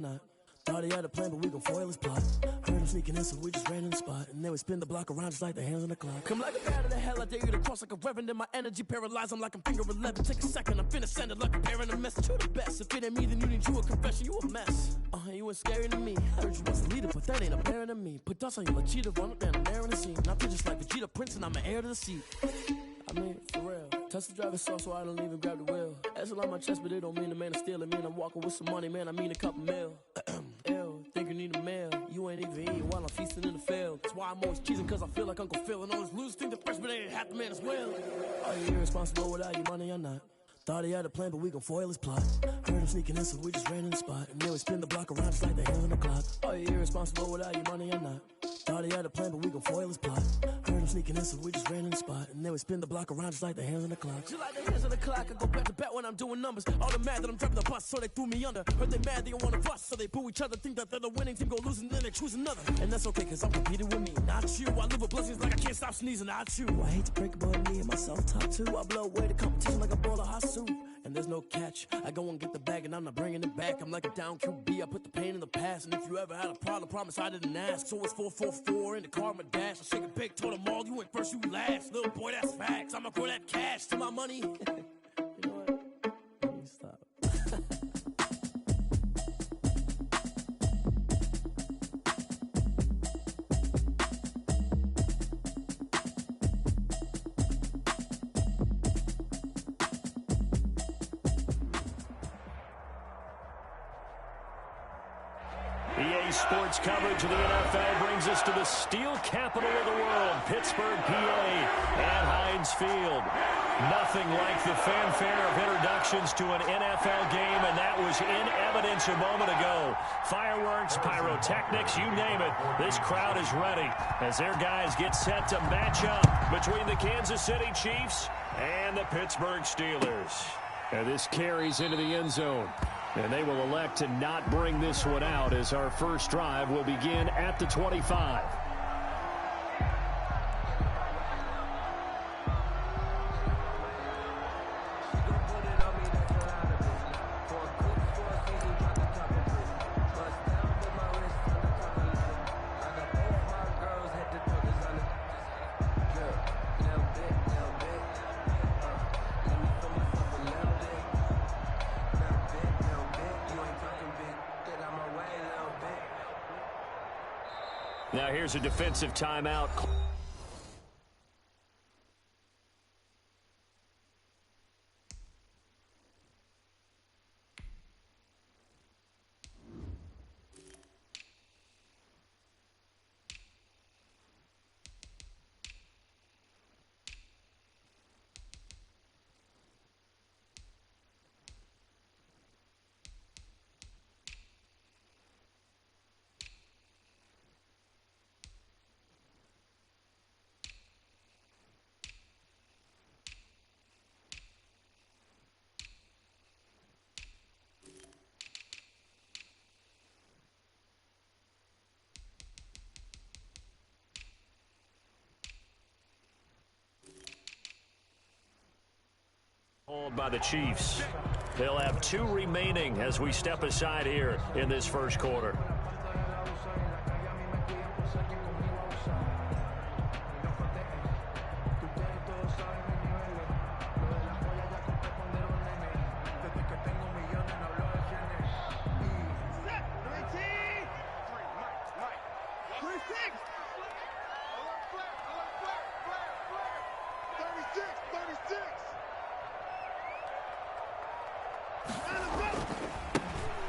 Not. Thought he had a plan, but we gon' foil his plot. Heard him sneaking in, so we just ran in the spot. And then we spin the block around just like the hands on the clock. Come like a bat of the hell, I dare you to cross like a reverend. In my energy paralyzed, I'm like I'm finger 11. Take a second, I'm finna send it like a parent a message to the best. If it ain't me, then you need you a confession, you a mess. You ain't scary to me. Heard you was a leader, but that ain't apparent to me. Put dust on you like cheetah, run up down the air in the scene. Now I'm just like Vegeta Prince, and I'm an heir to the seat. I mean, for real. Touch the driver's soft, so I don't even grab the wheel. That's on my chest, but it don't mean the man is stealing. Mean I'm walking with some money, man, I mean a couple mil. Ew, think you need a meal. You ain't even eating while I'm feasting in the field. That's why I'm always cheesing, cause I feel like Uncle Phil. And all those losers think the freshman ain't half the man as well. Are you irresponsible without your money or not? Thought he had a plan, but we gon' foil his plot. Heard him sneaking in, so we just ran in the spot. And then we spin the block around just like the hands on the clock. Are you irresponsible without your money or not? Thought he had a plan, but we gon' foil his plot. Heard him sneaking in, so we just ran in the spot. And then we spin the block around just like the hands on the clock. Just like the hands on the clock, I go back to back when I'm doing numbers. All the mad that I'm driving the bus, so they threw me under. Heard they mad, they don't wanna bust, so they boo each other. Think that they're the winning team, go losing, then they choose another. And that's okay, cause I'm competing with me, not you. I live with blessings like I can't stop sneezing, not you. I hate to break it, but me and myself top two. I blow away the competition like a bowl of hot soup. And there's no catch. I go and get the bag and I'm not bringing it back. I'm like a down QB, I put the pain in the past. And if you ever had a problem, promise I didn't ask. So it's 4-4-4 in the car, my dash. I shake a big, told them all, you went first, you last. Little boy, that's facts. I'ma grow that cash to my money. You know what? Let me stop. EA Sports coverage of the NFL brings us to the steel capital of the world, Pittsburgh, PA, at Heinz Field. Nothing like the fanfare of introductions to an NFL game, and that was in evidence a moment ago. Fireworks, pyrotechnics, you name it. This crowd is ready as their guys get set to match up between the Kansas City Chiefs and the Pittsburgh Steelers. And this carries into the end zone. And they will elect to not bring this one out as our first drive will begin at the 25. Now here's a defensive timeout. By the Chiefs. They'll have 2 remaining as we step aside here in this first quarter.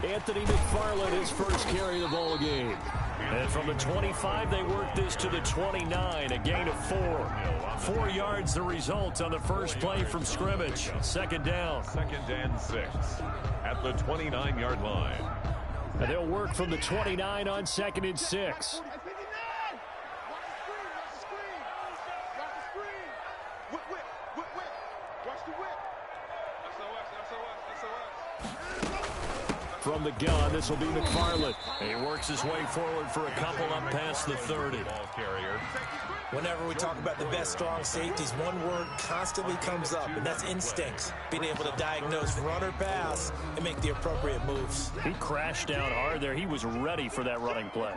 Anthony McFarland, his first carry of the ball game. And from the 25, they work this to the 29, a gain of 4. 4 yards the result on the first play from scrimmage. Second down. 2nd and 6 at the 29-yard line. And they'll work from the 29 on 2nd and 6. From from the gun. This will be McFarland. He works his way forward for a couple up past the 30. Ball carrier. Whenever we talk about the best strong safeties, one word constantly comes up, and that's instincts. Being able to diagnose run or pass and make the appropriate moves. He crashed down hard there. He was ready for that running play.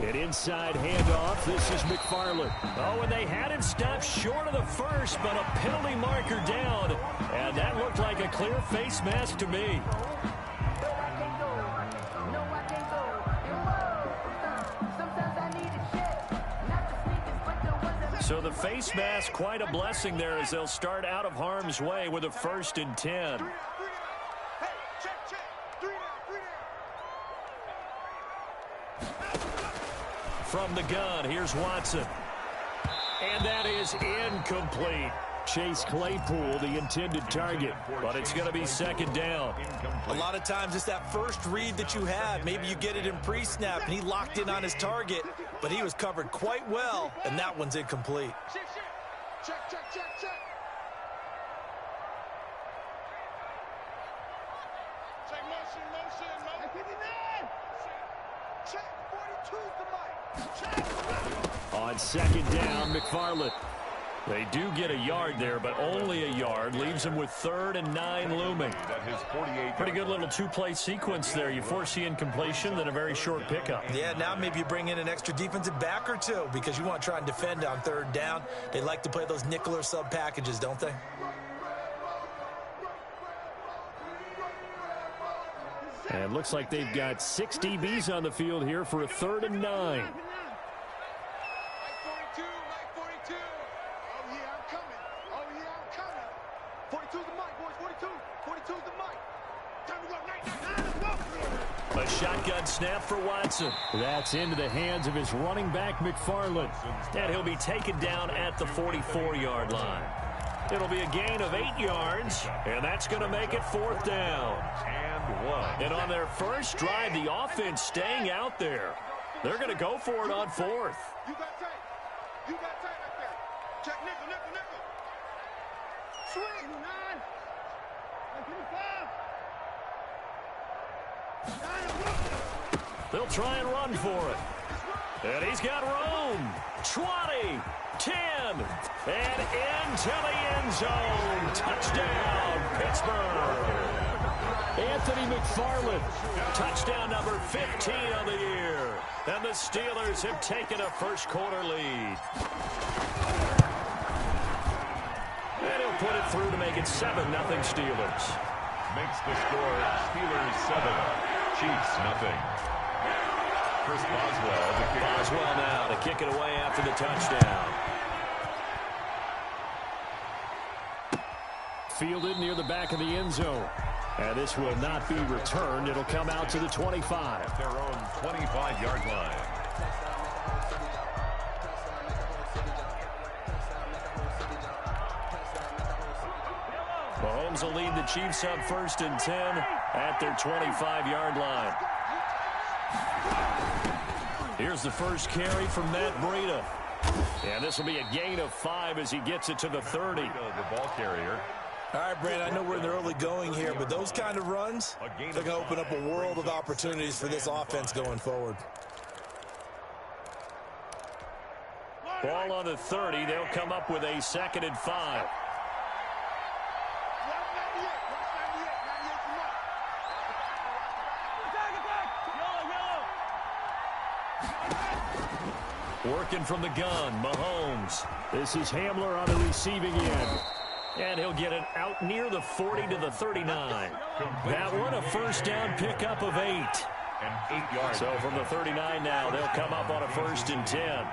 An inside handoff. This is McFarland. Oh, and they had him stopped short of the first, but a penalty marker down. And that looked like a clear face mask to me. So the face mask, quite a blessing there as they'll start out of harm's way with a 1st and 10. From the gun, here's Watson. And that is incomplete. Chase Claypool, the intended target, but it's going to be 2nd down. A lot of times it's that first read that you have. Maybe you get it in pre-snap, and he locked in on his target, but he was covered quite well, and that one's incomplete. Check. Motion. 59. Check. 42's the mic. On 2nd down, McFarland. They do get a yard there, but only a yard. Leaves them with 3rd and 9 looming. Pretty good little two-play sequence there. You force the incompletion, then a very short pickup. Yeah, now maybe you bring in an extra defensive back or two because you want to try and defend on 3rd down. They like to play those nickel or sub packages, don't they? And it looks like they've got 6 DBs on the field here for a 3rd and 9. A shotgun snap for Watson. That's into the hands of his running back, McFarland. And he'll be taken down at the 44-yard line. It'll be a gain of 8 yards, and that's going to make it 4th down. And on their first drive, the offense staying out there. They're going to go for it on 4th. You got tight right there. Check nickel. Swing. 9. 55. They'll try and run for it. And he's got room. 20, 10, and into the end zone. Touchdown, Pittsburgh. Anthony McFarland, touchdown number 15 on the year. And the Steelers have taken a first-quarter lead. And he'll put it through to make it 7-0 Steelers. Makes the score Steelers 7, Chiefs 0. Chris Boswell now to kick it away after the touchdown. Fielded near the back of the end zone. And this will not be returned. It'll come out to the 25. At their own 25-yard line. Mahomes will lead the Chiefs up 1st and 10 at their 25-yard line. Here's the first carry from Matt Breida. And this will be a gain of 5 as he gets it to the 30. The ball carrier. All right, Brandon, I know we're in the early going here, but those kind of runs, they're going to open up a world of opportunities for this offense going forward. Ball on the 30. They'll come up with a 2nd and 5. Working from the gun, Mahomes. This is Hamler on the receiving end. And he'll get it out near the 40 to the 39. That one, a first down pickup of 8. And 8 yards. So from the 39 now, they'll come up on a 1st and 10.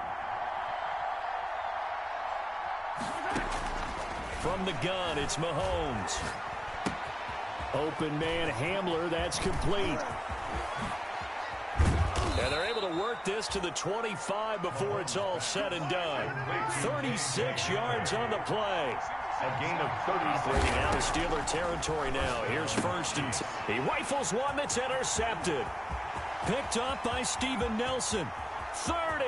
From the gun, it's Mahomes. Open man Hamler, that's complete. And they're able to work this to the 25 before it's all said and done. 36 yards on the play. A gain of 33. Out of Steeler territory now. Here's 1st and 10. He rifles one that's intercepted. Picked up by Steven Nelson. 30,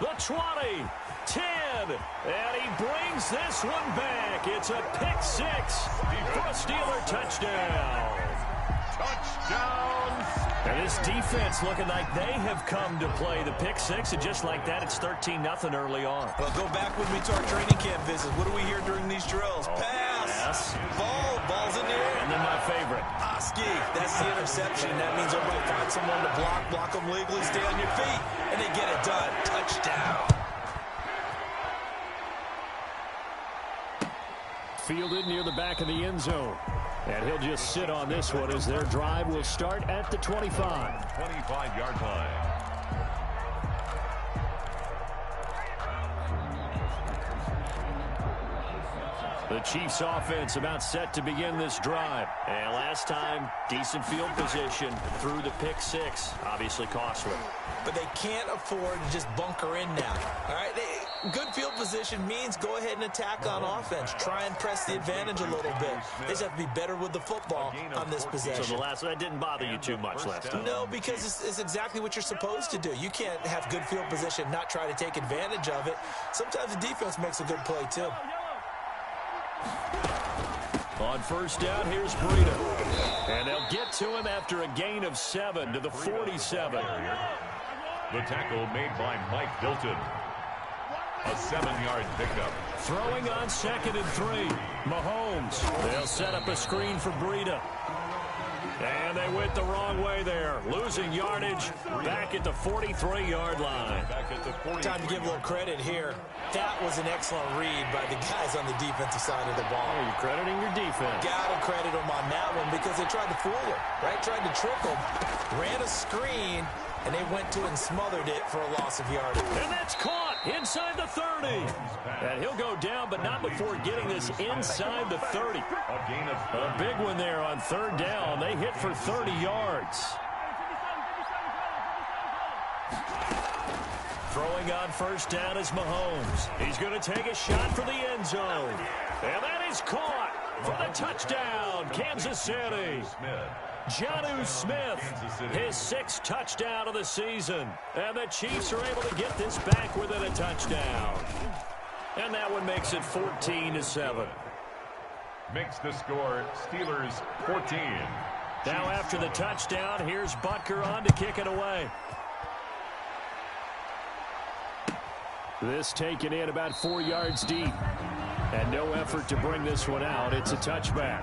the 20, 10, and he brings this one back. It's a pick six for a Steeler touchdown. Touchdown. And this defense looking like they have come to play the pick six, and just like that, it's 13-0 early on. Well, go back with me to our training camp visits. What do we hear during these drills? Pass. Ball's in the air. And then my favorite. Oski, that's the interception. That means everybody find someone to block them legally, stay on your feet, and they get it done. Touchdown. Fielded near the back of the end zone. And he'll just sit on this one as their drive will start at the 25. 25-yard line. The Chiefs offense about set to begin this drive. And last time, decent field position through the pick six. Obviously costly. But they can't afford to just bunker in now. All right, good field position means go ahead and attack on offense. Try and press the advantage a little bit. They just have to be better with the football on this possession. So the last one, that didn't bother you too much last time? No, because it's exactly what you're supposed to do. You can't have good field position, not try to take advantage of it. Sometimes the defense makes a good play, too. On first down, here's Breida. And they'll get to him after a gain of 7 to the 47. The tackle made by Mike Hilton. A 7-yard pickup. Throwing on 2nd and 3. Mahomes. They'll set up a screen for Breida. And they went the wrong way there. Losing yardage back at the 43-yard line. Time to give a little credit here. That was an excellent read by the guys on the defensive side of the ball. Oh, you're crediting your defense. Got to credit them on that one because they tried to fool him, right? Tried to trick him, ran a screen, and they went to it and smothered it for a loss of yardage. And that's caught inside the 30. And he'll go down, but not before getting this inside the 30. A big one there on third down. They hit for 30 yards. Throwing on first down is Mahomes. He's going to take a shot for the end zone. And that is caught for the touchdown, Kansas City. Jonnu Smith, his 6th touchdown of the season. And the Chiefs are able to get this back within a touchdown. And that one makes it 14-7. Makes the score Steelers 14. Now after the touchdown, here's Butker on to kick it away. This taken in about 4 yards deep. And no effort to bring this one out. It's a touchback.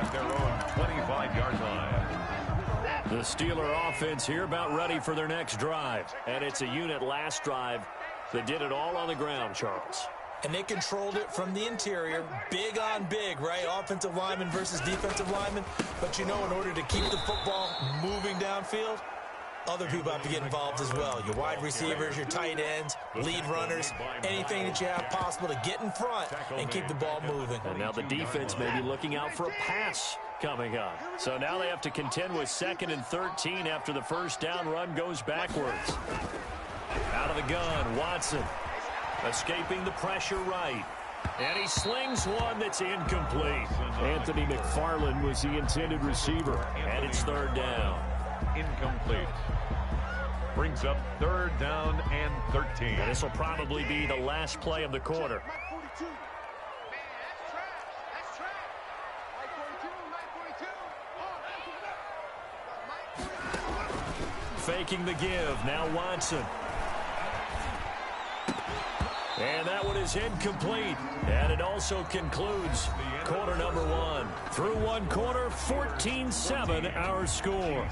At their own 25-yard line. The Steeler offense here about ready for their next drive. And it's a unit last drive that did it all on the ground, Charles. And they controlled it from the interior. Big on big, right? Offensive lineman versus defensive lineman. But you know, in order to keep the football moving downfield, other people have to get involved as well. Your wide receivers, your tight ends, lead runners, anything that you have possible to get in front and keep the ball moving. And now the defense may be looking out for a pass coming up. So now they have to contend with 2nd and 13 after the first down run goes backwards. Out of the gun, Watson. Escaping the pressure right. And he slings one that's incomplete. Anthony McFarland was the intended receiver. And it's 3rd down. Incomplete. Brings up 3rd down and 13. And this will probably be the last play of the quarter. Faking the give. Now Watson. And that one is incomplete. And it also concludes quarter number 1. Through one quarter, 14-7 our score.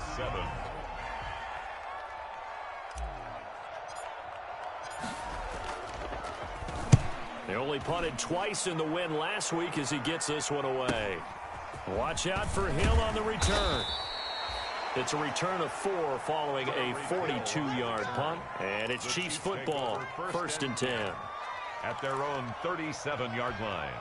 They only punted twice in the win last week as he gets this one away. Watch out for Hill on the return. It's a return of 4 following a 42-yard punt. And it's Chiefs football, 1st and 10. At their own 37-yard line.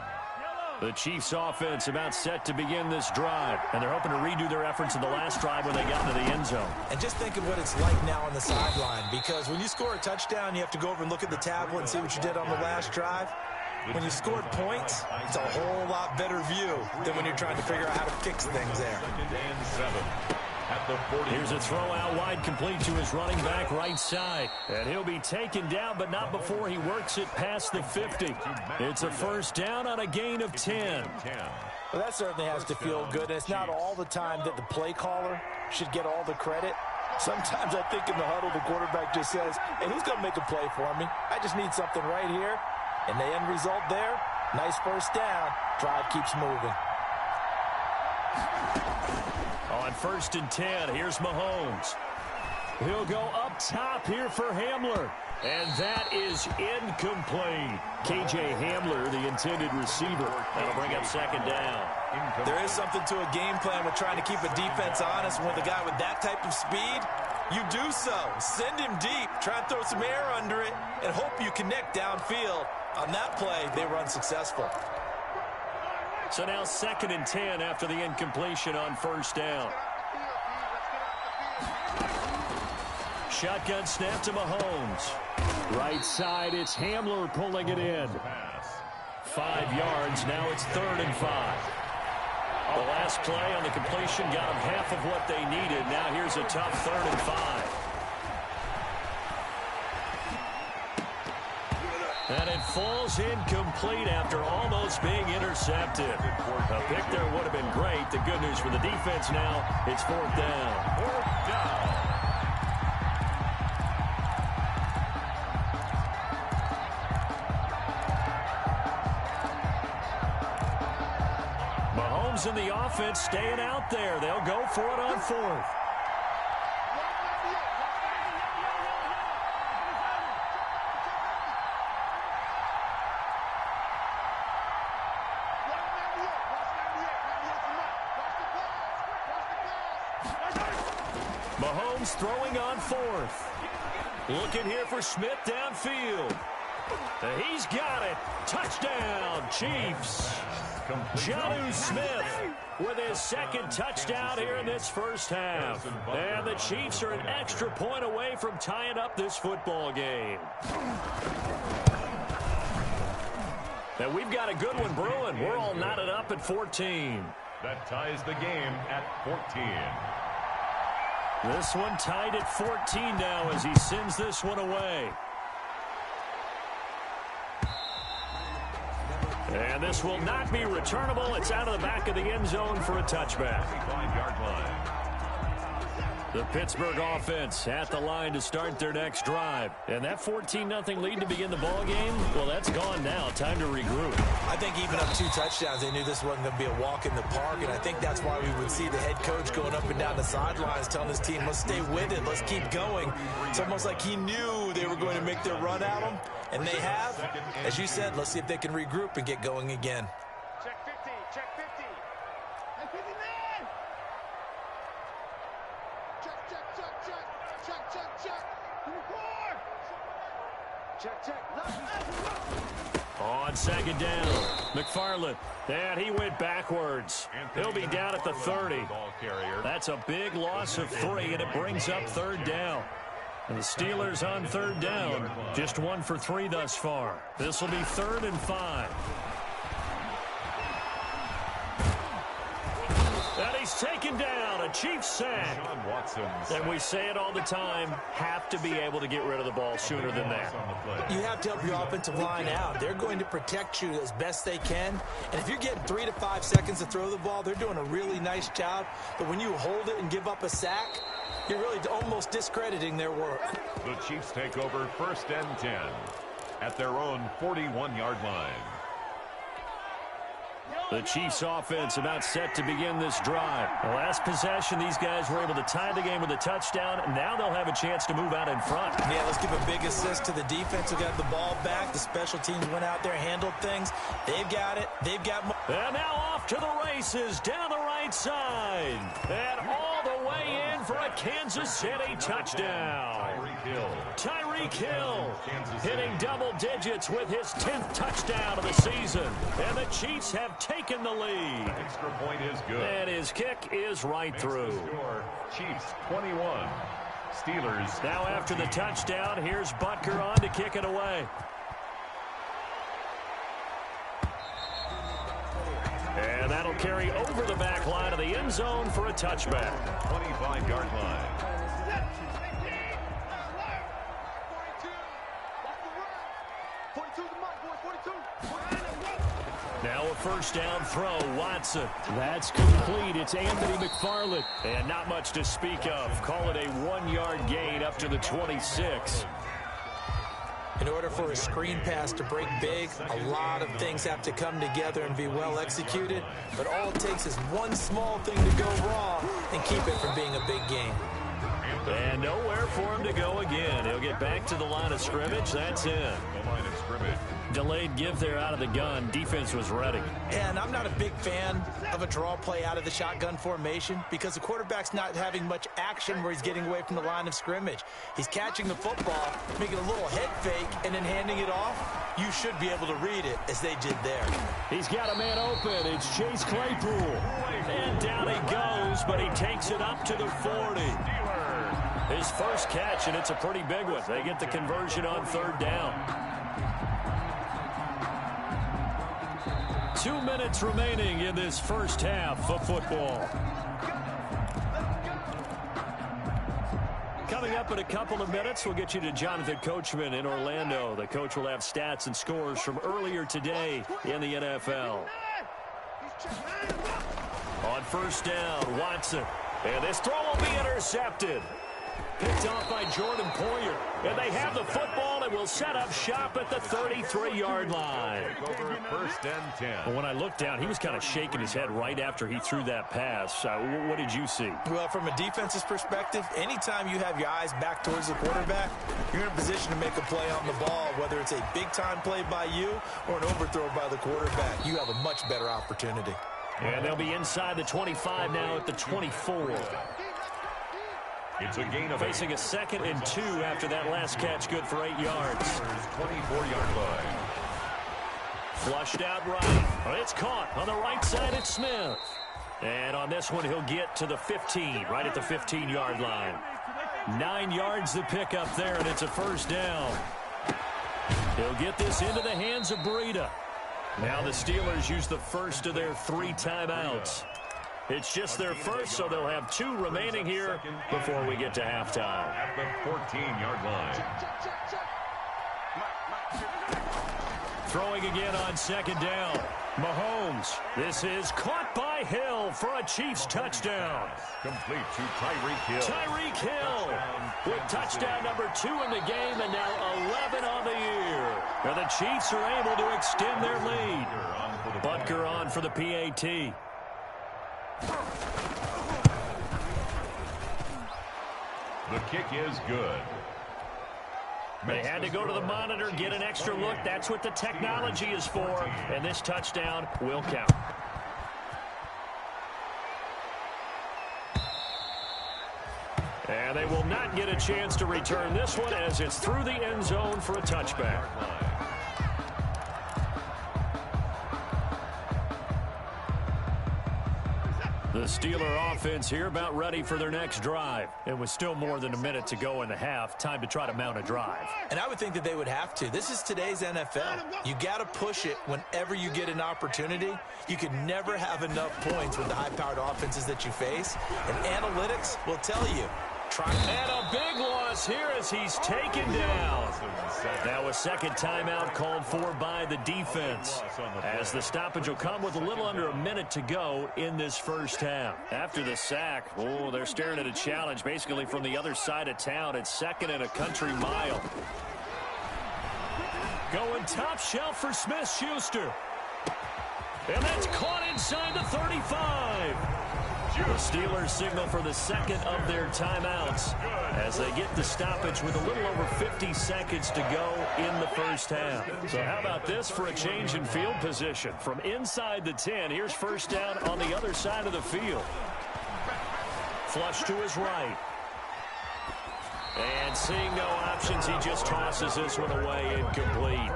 The Chiefs offense about set to begin this drive. And they're hoping to redo their efforts in the last drive when they got into the end zone. And just think of what it's like now on the sideline. Because when you score a touchdown, you have to go over and look at the tablet and see what you did on the last drive. When you scored points, it's a whole lot better view than when you're trying to figure out how to fix things there. 2nd and 7. at the 40. Here's a throw out wide, complete to his running back right side. And he'll be taken down, but not before he works it past the 50. It's a first down on a gain of 10. Well, that certainly has to feel good. And it's not all the time that the play caller should get all the credit. Sometimes I think in the huddle, the quarterback just says, hey, who's going to make a play for me? I just need something right here. And the end result there, nice first down. Drive keeps moving. On 1st and 10, here's Mahomes. He'll go up top here for Hamler. And that is incomplete. K.J. Hamler, the intended receiver. That'll bring up 2nd down. There is something to a game plan with trying to keep a defense honest. With a guy with that type of speed, you do so. Send him deep. Try and throw some air under it and hope you connect downfield. On that play, they were unsuccessful. So now 2nd and 10 after the incompletion on 1st down. Shotgun snap to Mahomes. Right side, it's Hamler pulling it in. 5 yards, now it's 3rd and 5. The last play on the completion got them half of what they needed. Now here's a tough 3rd and 5. And it falls incomplete after almost being intercepted. A pick there would have been great. The good news for the defense now, it's 4th down. 4th down. Mahomes and the offense staying out there. They'll go for it on 4th. Mahomes throwing on 4th. Looking here for Smith downfield. He's got it. Touchdown, Chiefs. Jonnu Smith with his 2nd touchdown here in this first half. And the Chiefs are an extra point away from tying up this football game. And we've got a good one brewing. We're all knotted up at 14. That ties the game at 14. This one tied at 14 now as he sends this one away. And this will not be returnable. It's out of the back of the end zone for a touchback. 5-yard line. The Pittsburgh offense at the line to start their next drive. And that 14-0 lead to begin the ball game, well, that's gone now. Time to regroup. I think even up 2 touchdowns, they knew this wasn't going to be a walk in the park, and I think that's why we would see the head coach going up and down the sidelines telling his team, let's stay with it, let's keep going. It's almost like he knew they were going to make their run at him, and they have. As you said, let's see if they can regroup and get going again. Check 50, check 50. Hey, 50 man! Check, check, check, check. Check, check, check. Check, check. On 2nd down, McFarland. And he went backwards. He'll be down at the 30. That's a big loss of 3, and it brings up 3rd down. And the Steelers on 3rd down, just 1 for 3 thus far. This will be 3rd and 5. And he's taken down, a Chiefs sack. And we say it all the time, have to be able to get rid of the ball sooner than that. You have to help your offensive line out. They're going to protect you as best they can. And if you're getting 3 to 5 seconds to throw the ball, they're doing a really nice job. But when you hold it and give up a sack, you're really almost discrediting their work. The Chiefs take over 1st and 10 at their own 41-yard line. The Chiefs offense about set to begin this drive. The last possession, these guys were able to tie the game with a touchdown, and now they'll have a chance to move out in front. Yeah, let's give a big assist to the defense who got the ball back. The special teams went out there, handled things. They've got it. They've got... And now off to the races down the right side. And all the way in for a Kansas City touchdown. Tyreek Hill hitting double digits with his 10th touchdown of the season. And the Chiefs have taken the lead. Extra point is good. And his kick is right through. Score, Chiefs 21. Steelers. Now after the touchdown, here's Butker on to kick it away. And that'll carry over the back line of the end zone for a touchback. 25-yard line. Now a first down throw, Watson. That's complete. It's Anthony McFarland. And not much to speak of. Call it a 1-yard gain up to the 26. In order for a screen pass to break big, a lot of things have to come together and be well executed. But all it takes is one small thing to go wrong and keep it from being a big game. And nowhere for him to go again. He'll get back to the line of scrimmage. That's in. The line of scrimmage. Delayed give there out of the gun. Defense was ready. And I'm not a big fan of a draw play out of the shotgun formation because the quarterback's not having much action where he's getting away from the line of scrimmage. He's catching the football, making a little head fake, and then handing it off. You should be able to read it as they did there. He's got a man open. It's Chase Claypool. And down he goes, but he takes it up to the 40. His first catch, and it's a pretty big one. They get the conversion on third down. 2 minutes remaining in this first half of football. Coming up in a couple of minutes, we'll get you to Jonathan Coachman in Orlando. The coach will have stats and scores from earlier today in the NFL. On first down, Watson. And this throw will be intercepted. Picked off by Jordan Poyer. And they have the football and will set up shop at the 33-yard line. Over first and 10. Well, when I looked down, he was kind of shaking his head right after he threw that pass. What did you see? Well, from a defense's perspective, anytime you have your eyes back towards the quarterback, you're in a position to make a play on the ball, whether it's a big-time play by you or an overthrow by the quarterback. You have a much better opportunity. And they'll be inside the 25 now at the 24. It's a gain of 8. Facing a 2nd and 2 after that last catch, good for 8 yards. 24-yard line. Flushed out right. It's caught on the right side. It's Smith. And on this one, he'll get to the 15, right at the 15-yard line. 9 yards to pick up there, and it's a first down. He'll get this into the hands of Breida. Now the Steelers use the first of their 3 timeouts. It's just their first, so they'll have 2 remaining here before we get to halftime. At the 14-yard line. Throwing again on second down. Mahomes. This is caught by Hill for a Chiefs touchdown. Complete to Tyreek Hill. Tyreek Hill with touchdown number 2 in the game and now 11 on the year. And the Chiefs are able to extend their lead. Butker on for the PAT. The kick is good. They had to go to the monitor, get an extra look. That's what the technology is for. And this touchdown will count. And they will not get a chance to return this one as it's through the end zone for a touchback. The Steeler offense here about ready for their next drive. And with still more than a minute to go in the half, time to try to mount a drive. And I would think that they would have to. This is today's NFL. You got to push it whenever you get an opportunity. You can never have enough points with the high-powered offenses that you face. And analytics will tell you. And a big loss here as he's taken down. Now a second timeout called for by the defense. As the stoppage will come with a little under a minute to go in this first half. After the sack, they're staring at a challenge basically from the other side of town. It's 2nd and a country mile. Going top shelf for Smith-Schuster. And that's caught inside the 35. The Steelers signal for the 2nd of their timeouts as they get the stoppage with a little over 50 seconds to go in the first half. So how about this for a change in field position? From inside the 10, here's first down on the other side of the field. Flush to his right. And seeing no options, he just tosses this one away incomplete.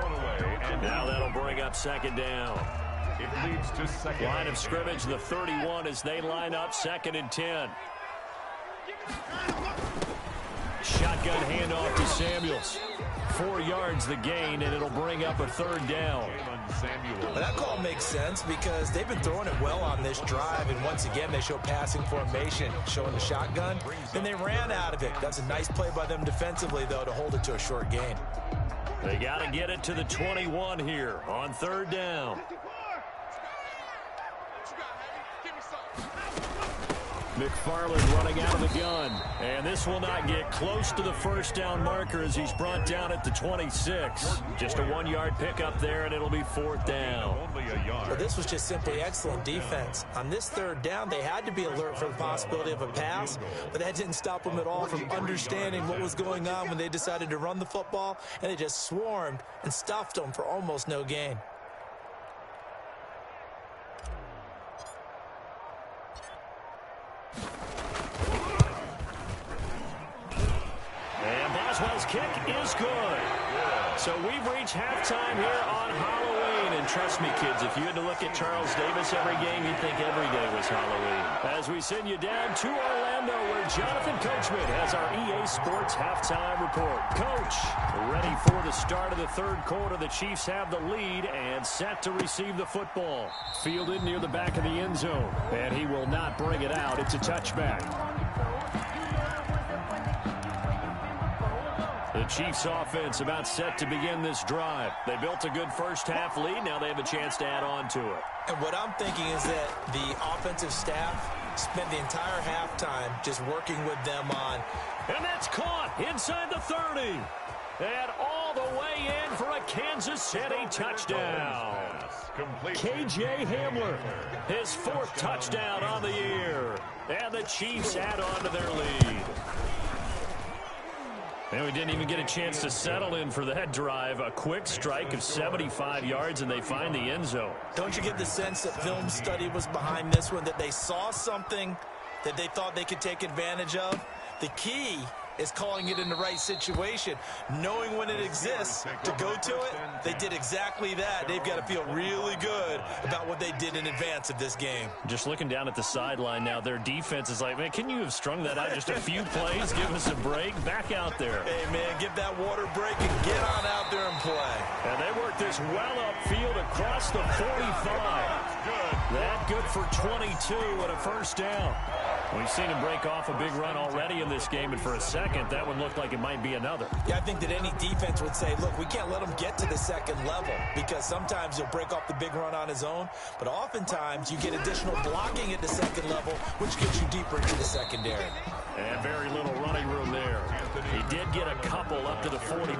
Now that'll bring up second down. It leads to second. Line of scrimmage, the 31 as they line up 2nd and 10. Shotgun handoff to Samuels. 4 yards the gain, and it'll bring up a 3rd down. But that call makes sense because they've been throwing it well on this drive, and once again they show passing formation, showing the shotgun. Then they ran out of it. That's a nice play by them defensively, though, to hold it to a short gain. They got to get it to the 21 here on 3rd down. McFarland running out of the gun. And this will not get close to the 1st down marker as he's brought down at the 26. Just a 1-yard pickup there, and it'll be 4th down. Well, this was just simply excellent defense. On this 3rd down, they had to be alert for the possibility of a pass, but that didn't stop them at all from understanding what was going on when they decided to run the football, and they just swarmed and stuffed them for almost no gain. Boswell's kick is good. So we've reached halftime here on Halloween. And trust me, kids, if you had to look at Charles Davis every game, you'd think every day was Halloween. As we send you down to Orlando, where Jonathan Coachman has our EA Sports halftime report. Coach, ready for the start of the 3rd quarter. The Chiefs have the lead and set to receive the football. Fielded near the back of the end zone. And he will not bring it out. It's a touchback. The Chiefs offense about set to begin this drive. They built a good 1st half lead. Now they have a chance to add on to it. And what I'm thinking is that the offensive staff spent the entire halftime just working with them on. And that's caught inside the 30. And all the way in for a Kansas City touchdown. KJ Hamler, his 4th touchdown on the year. And the Chiefs add on to their lead. And we didn't even get a chance to settle in for that drive. A quick strike of 75 yards, and they find the end zone. Don't you get the sense that film study was behind this one, that they saw something that they thought they could take advantage of? The key is calling it in the right situation, knowing when it exists to go to it. They did exactly that. They've got to feel really good about what they did in advance of this game. Just looking down at the sideline now, their defense is like, man, can you have strung that out just a few plays? Give us a break. Back out there. Hey, man, give that water break and get on out there and play. And they work this well upfield across the 45. That good for 22 and a 1st down. We've seen him break off a big run already in this game, and for a second, that one looked like it might be another. Yeah, I think that any defense would say, look, we can't let him get to the 2nd level, because sometimes he'll break off the big run on his own, but oftentimes you get additional blocking at the 2nd level, which gets you deeper into the secondary. And very little running room there. He did get a couple up to the 49.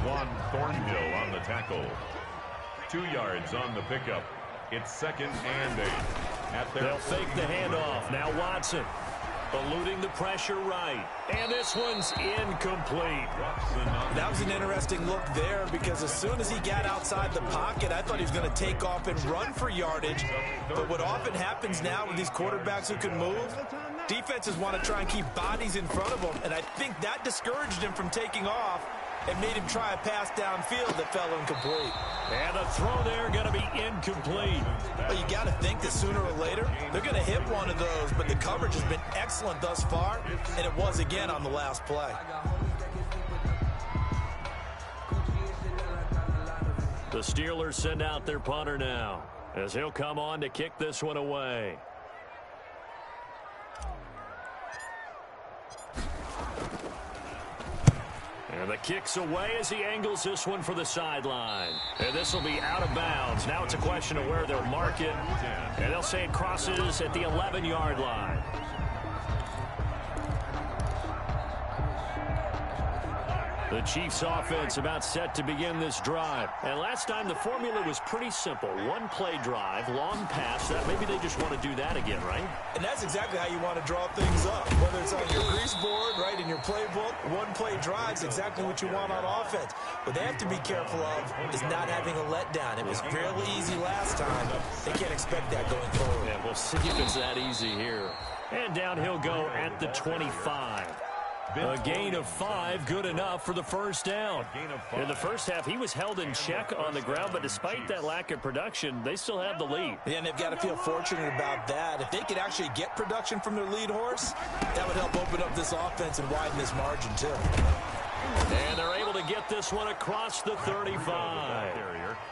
Juan Thornhill on the tackle. 2 yards on the pickup. It's 2nd and 8. They'll fake the handoff. Now Watson eluding the pressure right. And this one's incomplete. That was an interesting look there because as soon as he got outside the pocket, I thought he was going to take off and run for yardage. But what often happens now with these quarterbacks who can move, defenses want to try and keep bodies in front of them. And I think that discouraged him from taking off and made him try a pass downfield that fell incomplete. And the throw there going to be incomplete. Well, you got to think that sooner or later they're going to hit one of those, but the coverage has been excellent thus far, and it was again on the last play. The Steelers send out their punter now as he'll come on to kick this one away. And the kick's away as he angles this one for the sideline. And this will be out of bounds. Now it's a question of where they'll mark it. And they'll say it crosses at the 11-yard line. The Chiefs offense about set to begin this drive. And last time the formula was pretty simple. One play drive, long pass. Maybe they just want to do that again, right? And that's exactly how you want to draw things up. Whether it's on your grease board, right, in your playbook, one play drive is exactly what you want on offense. What they have to be careful of is not having a letdown. It was fairly easy last time. They can't expect that going forward. Yeah, we'll see if it's that easy here. And down he'll go at the 25. A gain of 5, good enough for the first down. In the first half, he was held in check on the ground, but despite that lack of production, they still have the lead. Yeah, and they've got to feel fortunate about that. If they could actually get production from their lead horse, that would help open up this offense and widen this margin, too. And they're able to get this one across the 35.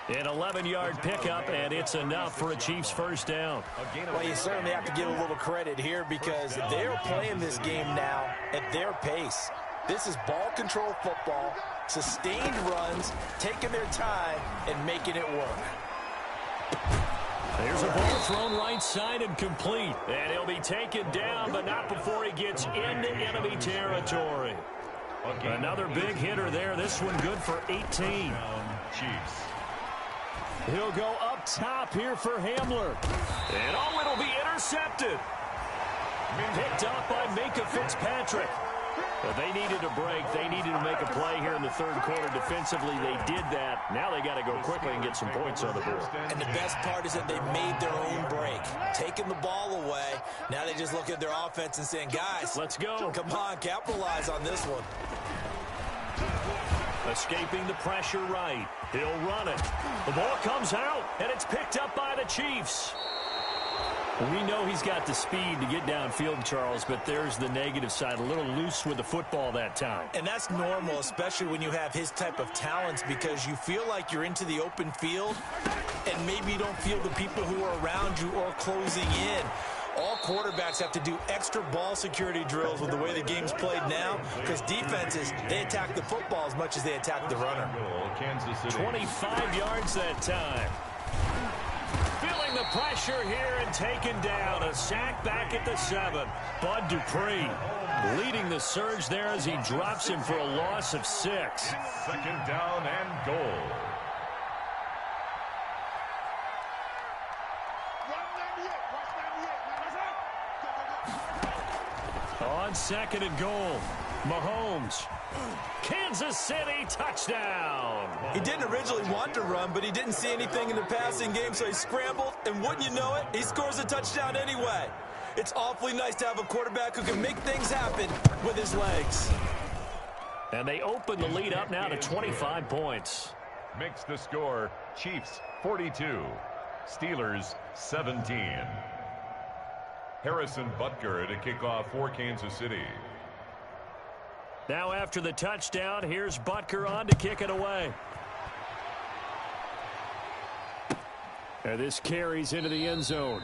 An 11-yard pickup, and it's enough for a Chiefs first down. Well, you certainly have to give a little credit here because they're playing this game now at their pace. This is ball control football, sustained runs, taking their time, and making it work. There's a ball thrown right side and complete. And he'll be taken down, but not before he gets into enemy territory. Another big hitter there. This one good for 18. Chiefs. He'll go up top here for Hamler. And oh, it'll be intercepted. Picked up by Minka Fitzpatrick. But they needed a break. They needed to make a play here in the third quarter defensively. They did that. Now they got to go quickly and get some points on the board. And the best part is that they made their own break, taking the ball away. Now they just look at their offense and saying, guys, let's go. Come on, capitalize on this one. Escaping the pressure right. He'll run it. The ball comes out, and it's picked up by the Chiefs. We know he's got the speed to get downfield, Charles, but there's the negative side. A little loose with the football that time. And that's normal, especially when you have his type of talents, because you feel like you're into the open field, and maybe you don't feel the people who are around you or closing in. All quarterbacks have to do extra ball security drills with the way the game's played now, because defenses, they attack the football as much as they attack the runner. 25 yards that time. Feeling the pressure here and taken down. A sack back at the 7. Bud Dupree leading the surge there as he drops him for a loss of 6. Second down and goal. On second and goal, Mahomes. Kansas City touchdown. He didn't originally want to run, but he didn't see anything in the passing game, so he scrambled, and wouldn't you know it, he scores a touchdown anyway. It's awfully nice to have a quarterback who can make things happen with his legs. And they open the lead up now to 25 points. Makes the score Chiefs 42, Steelers 17. Harrison Butker to kick off for Kansas City. Now after the touchdown, here's Butker on to kick it away. And this carries into the end zone.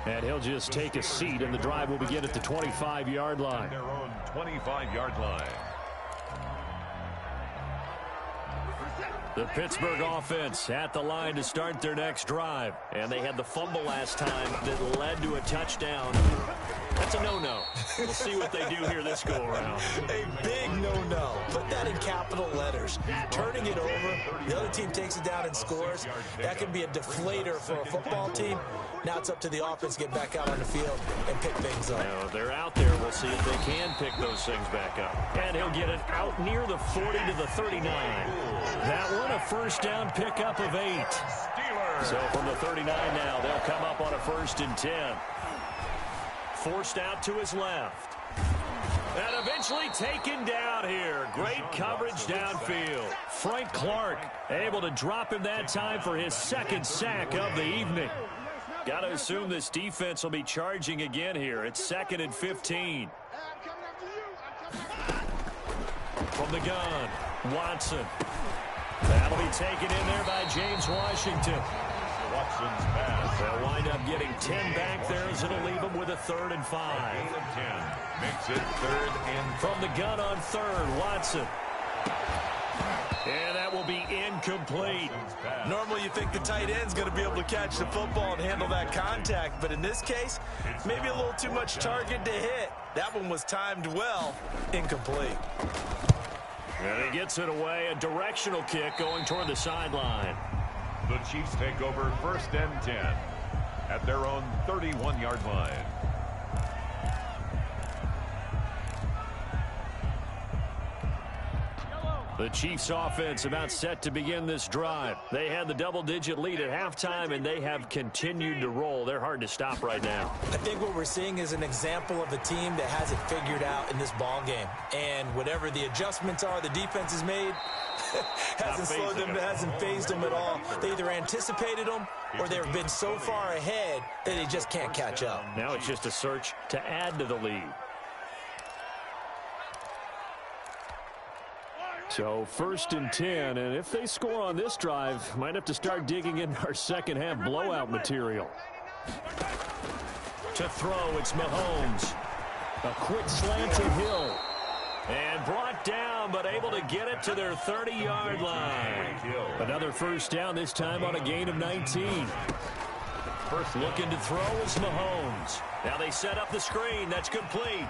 And he'll just take a seat, and the drive will begin at the 25-yard line. Their own 25-yard line. The Pittsburgh offense at the line to start their next drive. And they had the fumble last time that led to a touchdown. That's a no-no. We'll see what they do here this go-around. A big no-no. Put that in capital letters. Turning it over, the other team takes it down and scores. That can be a deflator for a football team. Now it's up to the offense to get back out on the field and pick things up. Now, they're out there. We'll see if they can pick those things back up. And he'll get it out near the 40 to the 39. That one a first down pickup of 8. So from the 39 now, they'll come up on a 1st and 10. Forced out to his left. And eventually taken down here. Great coverage downfield. Frank Clark able to drop him that time for his 2nd sack of the evening. Got to assume this defense will be charging again here. It's 2nd and 15. From the gun, Watson. That'll be taken in there by James Washington. Watson's pass. They'll wind up getting 10 back there as it'll leave them with a 3rd and 5. Gain of 10 makes it 3rd and from the gun on 3rd, Watson. And that will be incomplete. Normally you think the tight end's going to be able to catch the football and handle that contact, but in this case, maybe a little too much target to hit. That one was timed well. Incomplete. And he gets it away. A directional kick going toward the sideline. The Chiefs take over 1st and 10 at their own 31-yard line. The Chiefs offense about set to begin this drive. They had the double-digit lead at halftime, and they have continued to roll. They're hard to stop right now. I think what we're seeing is an example of a team that has it figured out in this ball game. And whatever the adjustments are the defense has made, hasn't slowed them, hasn't phased them at all. They either anticipated them or they've been so far ahead that they just can't catch up. Now it's just a search to add to the lead. So 1st and 10, and if they score on this drive, might have to start digging in our second half blowout material. To throw, it's Mahomes. A quick slant to Hill. And brought down, but able to get it to their 30-yard line. Another first down, this time on a gain of 19. First looking to throw is Mahomes. Now they set up the screen. That's complete.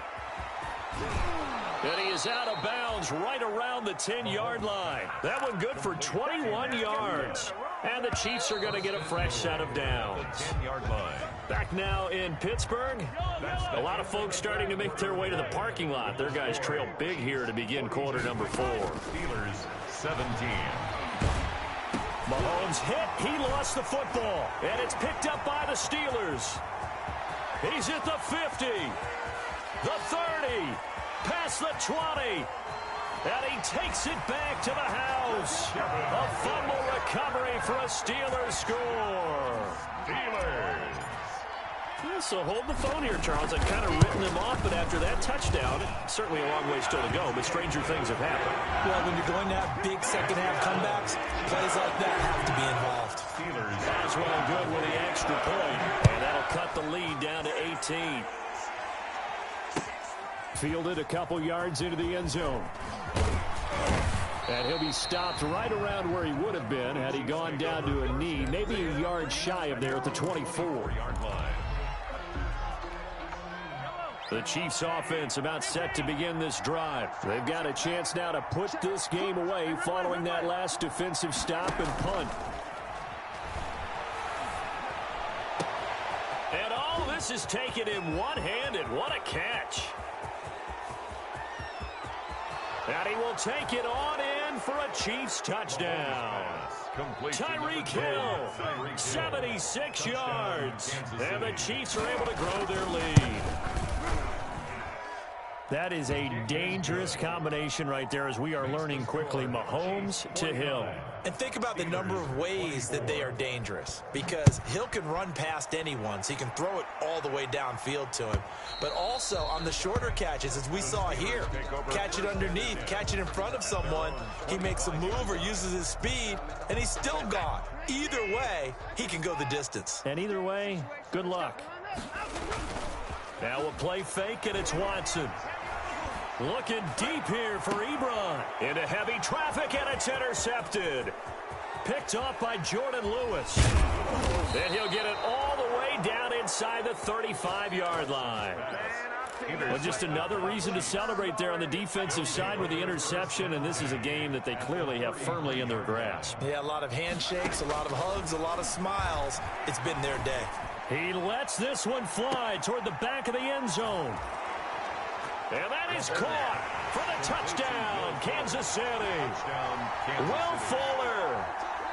And he is out of bounds right around the 10-yard line. That one good for 21 yards. And the Chiefs are going to get a fresh set of downs. 10-yard line. Back now in Pittsburgh. A lot of folks starting to make their way to the parking lot. Their guys trail big here to begin quarter number 4. Steelers 17. Mahomes hit. He lost the football. And it's picked up by the Steelers. He's at the 50. The 30. Past the 20. And he takes it back to the house. A fumble recovery for a Steelers score. Steelers. Yeah, so hold the phone here, Charles. I've kind of written them off, but after that touchdown, certainly a long way still to go, but stranger things have happened. Well, when you're going to have big second-half comebacks, plays like that have to be involved. Steelers. Oswald good with the extra point, and that'll cut the lead down to 18. Fielded a couple yards into the end zone. And he'll be stopped right around where he would have been had he gone down to a knee, maybe a yard shy of there at the 24-yard line. The Chiefs offense about set to begin this drive. They've got a chance now to put this game away following that last defensive stop and punt. And all this is taken in one-handed. What a catch. And he will take it on in for a Chiefs touchdown. Tyreek Hill, 76 yards. And the Chiefs are able to grow their lead. That is a dangerous combination right there as we are learning quickly. Mahomes to Hill. And think about the number of ways that they are dangerous, because Hill can run past anyone, so he can throw it all the way downfield to him. But also on the shorter catches, as we saw here, catch it underneath, catch it in front of someone, he makes a move or uses his speed, and he's still gone. Either way, he can go the distance. And either way, good luck. Now a play fake, and it's Watson. Looking deep here for Ebron. Into heavy traffic, and it's intercepted. Picked off by Jordan Lewis. And he'll get it all the way down inside the 35-yard line. Well, just another reason to celebrate there on the defensive side with the interception, and this is a game that they clearly have firmly in their grasp. Yeah, a lot of handshakes, a lot of hugs, a lot of smiles. It's been their day. He lets this one fly toward the back of the end zone. And that is caught for the touchdown, Kansas City. Will Fuller,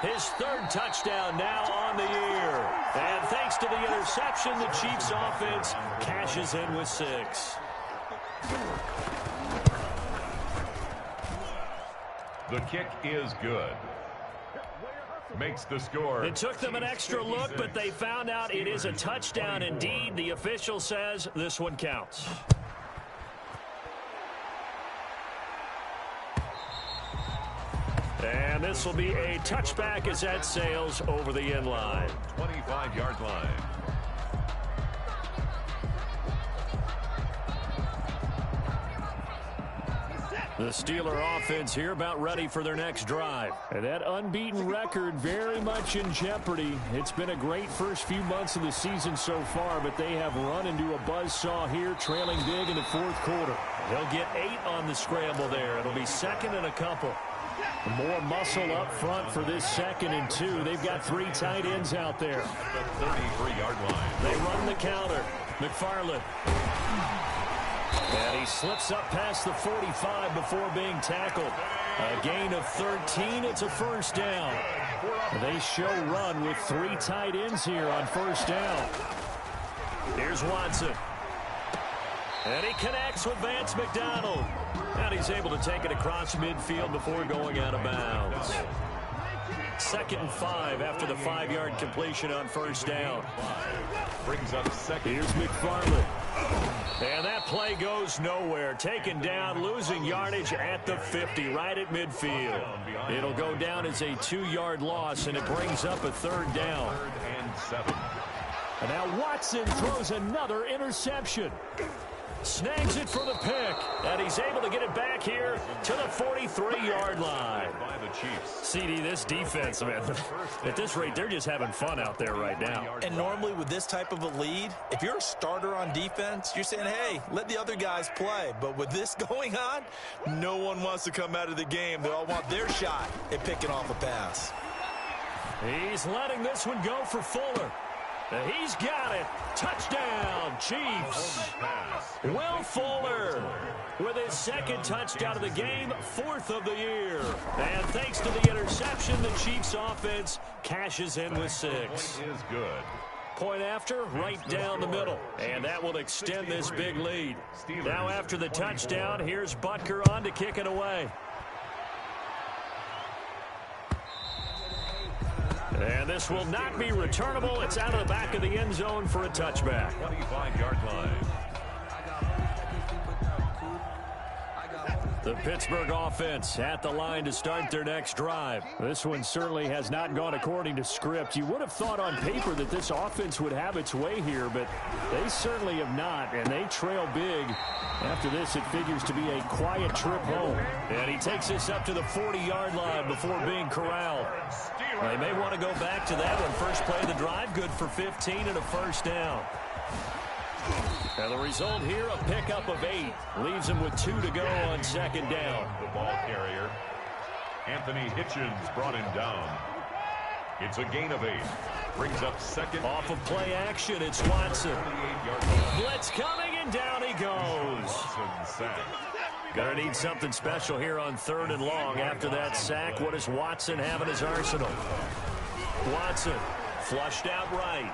his 3rd touchdown now on the year. And thanks to the interception, the Chiefs offense cashes in with 6. The kick is good. Makes the score. It took them an extra look, but they found out it is a touchdown indeed. The official says this one counts. And this will be a touchback as that sails over the end line. 25-yard line. The Steeler offense here about ready for their next drive. And that unbeaten record very much in jeopardy. It's been a great first few months of the season so far, but they have run into a buzzsaw here, trailing big in the 4th quarter. They'll get 8 on the scramble there. It'll be 2nd and a couple. More muscle up front for this 2nd and 2. They've got 3 tight ends out there. The 33-yard line. They run the counter. McFarland. And he slips up past the 45 before being tackled. A gain of 13. It's a first down. They show run with 3 tight ends here on first down. Here's Watson. And he connects with Vance McDonald. And he's able to take it across midfield before going out of bounds. 2nd and 5 after the 5-yard completion on first down. Brings up second. Here's McFarland. And that play goes nowhere. Taken down, losing yardage at the 50, right at midfield. It'll go down as a 2-yard loss, and it brings up a 3rd down. 3rd and 7. And now Watson throws another interception. Snags it for the pick, and he's able to get it back here to the 43-yard line. By the Chiefs. CD, this defense, man, at this rate, they're just having fun out there right now. And normally with this type of a lead, if you're a starter on defense, you're saying, hey, let the other guys play. But with this going on, no one wants to come out of the game. They all want their shot at picking off a pass. He's letting this one go for Fuller. He's got it. Touchdown, Chiefs. Will Fuller with his 2nd touchdown of the game, 4th of the year. And thanks to the interception, the Chiefs offense cashes in with 6. Is good. Point after, right down the middle. And that will extend this big lead. Now after the touchdown, here's Butker on to kick it away. And this will not be returnable. It's out of the back of the end zone for a touchback. 25-yard line. The Pittsburgh offense at the line to start their next drive. This one certainly has not gone according to script. You would have thought on paper that this offense would have its way here, but they certainly have not, and they trail big. After this, it figures to be a quiet trip home. And he takes this up to the 40-yard line before being corralled. They may want to go back to that one. First play of the drive, good for 15 and a first down. And the result here, a pickup of 8. Leaves him with 2 to go on 2nd down. The ball carrier, Anthony Hitchens, brought him down. It's a gain of 8. Brings up 2nd. Off of play action, it's Watson. Blitz coming, and down he goes. Gonna need something special here on 3rd and long. After that sack, what does Watson have in his arsenal? Watson flushed out right.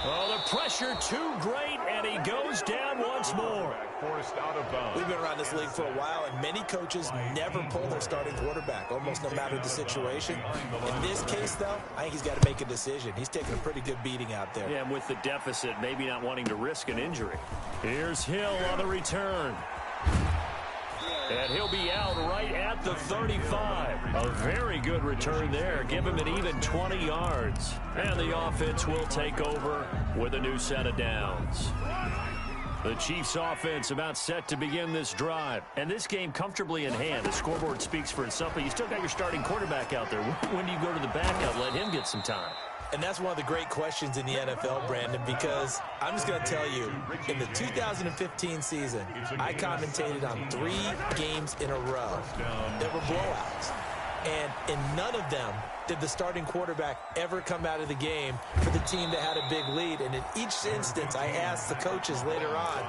Oh, the pressure too great, and he goes down once more. Forced out of bounds. We've been around this league for a while, and many coaches never pull their starting quarterback, almost no matter the situation. In this case, though, I think he's got to make a decision. He's taking a pretty good beating out there. Yeah, and with the deficit, maybe not wanting to risk an injury. Here's Hill on the return. And he'll be out right at the 35. A very good return there. Give him an even 20 yards. And the offense will take over with a new set of downs. The Chiefs offense about set to begin this drive. And this game comfortably in hand. The scoreboard speaks for itself, but you still got your starting quarterback out there. When do you go to the backup? Let him get some time. And that's one of the great questions in the NFL, Brandon, because I'm just going to tell you, in the 2015 season, I commentated on 3 games in a row that were blowouts. And in none of them did the starting quarterback ever come out of the game for the team that had a big lead. And in each instance, I asked the coaches later on,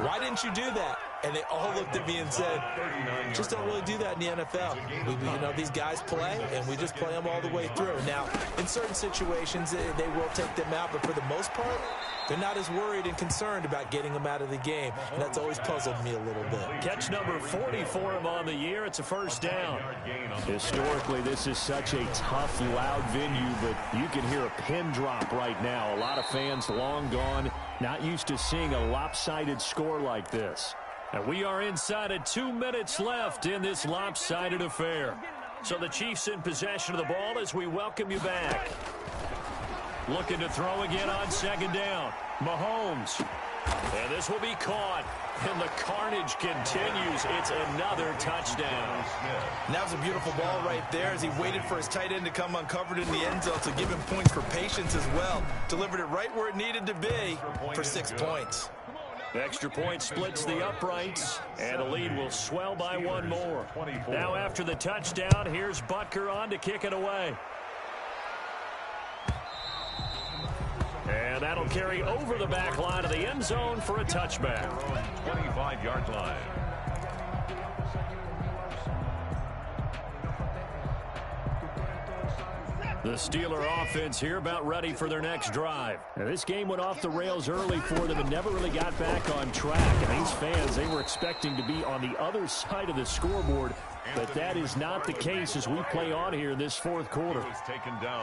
why didn't you do that? And they all looked at me and said, just don't really do that in the NFL. You know, these guys play, and we just play them all the way through. Now, in certain situations, they will take them out, but for the most part, they're not as worried and concerned about getting them out of the game. And that's always puzzled me a little bit. Catch number 40 for him on the year. It's a first down. Historically, this is such a tough, loud venue, but you can hear a pin drop right now. A lot of fans long gone, not used to seeing a lopsided score like this. And we are inside of 2 minutes left in this lopsided affair. So the Chiefs in possession of the ball as we welcome you back. Looking to throw again on 2nd down. Mahomes. And this will be caught. And the carnage continues. It's another touchdown. And that was a beautiful ball right there as he waited for his tight end to come uncovered in the end zone to give him points for patience as well. Delivered it right where it needed to be for 6 points. The extra point splits the uprights, and the lead will swell by 1 more. Now after the touchdown, here's Butker on to kick it away. And that'll carry over the back line of the end zone for a touchback. 25-yard line. The Steeler offense here about ready for their next drive. Now, this game went off the rails early for them and never really got back on track. And these fans, they were expecting to be on the other side of the scoreboard, but that is not the case as we play on here in this fourth quarter.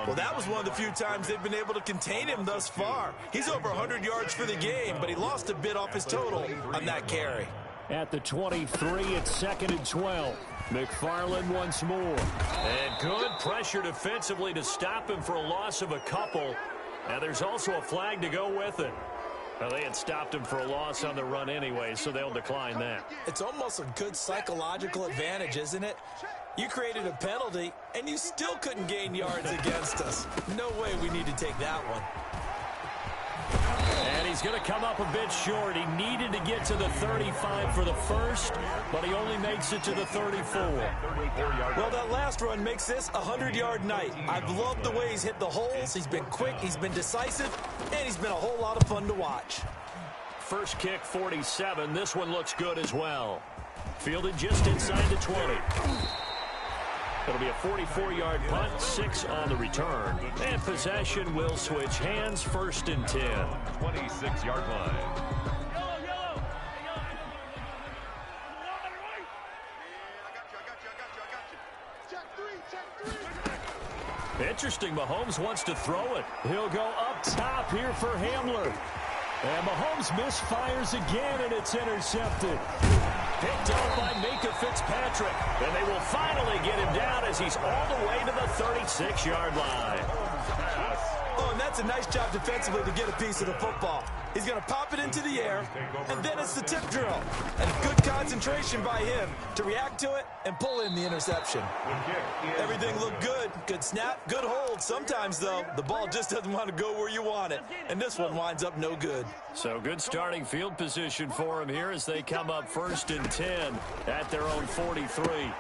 Well, that was one of the few times they've been able to contain him thus far. He's over 100 yards for the game, but he lost a bit off his total on that carry. At the 23, it's 2nd and 12. McFarland once more. And good pressure defensively to stop him for a loss of a couple. Now there's also a flag to go with it. Well, they had stopped him for a loss on the run anyway, so they'll decline that. It's almost a good psychological advantage, isn't it? You created a penalty, and you still couldn't gain yards against us. No way we need to take that one. And he's going to come up a bit short. He needed to get to the 35 for the first, but he only makes it to the 34. Well, that last run makes this a 100-yard night. I've loved the way he's hit the holes. He's been quick, he's been decisive, and he's been a whole lot of fun to watch. First kick, 47. This one looks good as well. Fielded just inside the 20. It'll be a 44-yard punt, 6 on the return. And possession will switch hands, 1st and 10. 26-yard line. Interesting, Mahomes wants to throw it. He'll go up top here for Hamler. And Mahomes misfires again, and it's intercepted. Picked up by Minka Fitzpatrick. And they will finally get him down as he's all the way to the 36-yard line. Oh, and that's a nice job defensively to get a piece of the football. He's going to pop it into the air, and then it's the tip drill. And good concentration by him to react to it and pull in the interception. Everything looked good. Good snap, good hold. Sometimes, though, the ball just doesn't want to go where you want it, and this one winds up no good. So good starting field position for him here as they come up 1st and 10 at their own 43.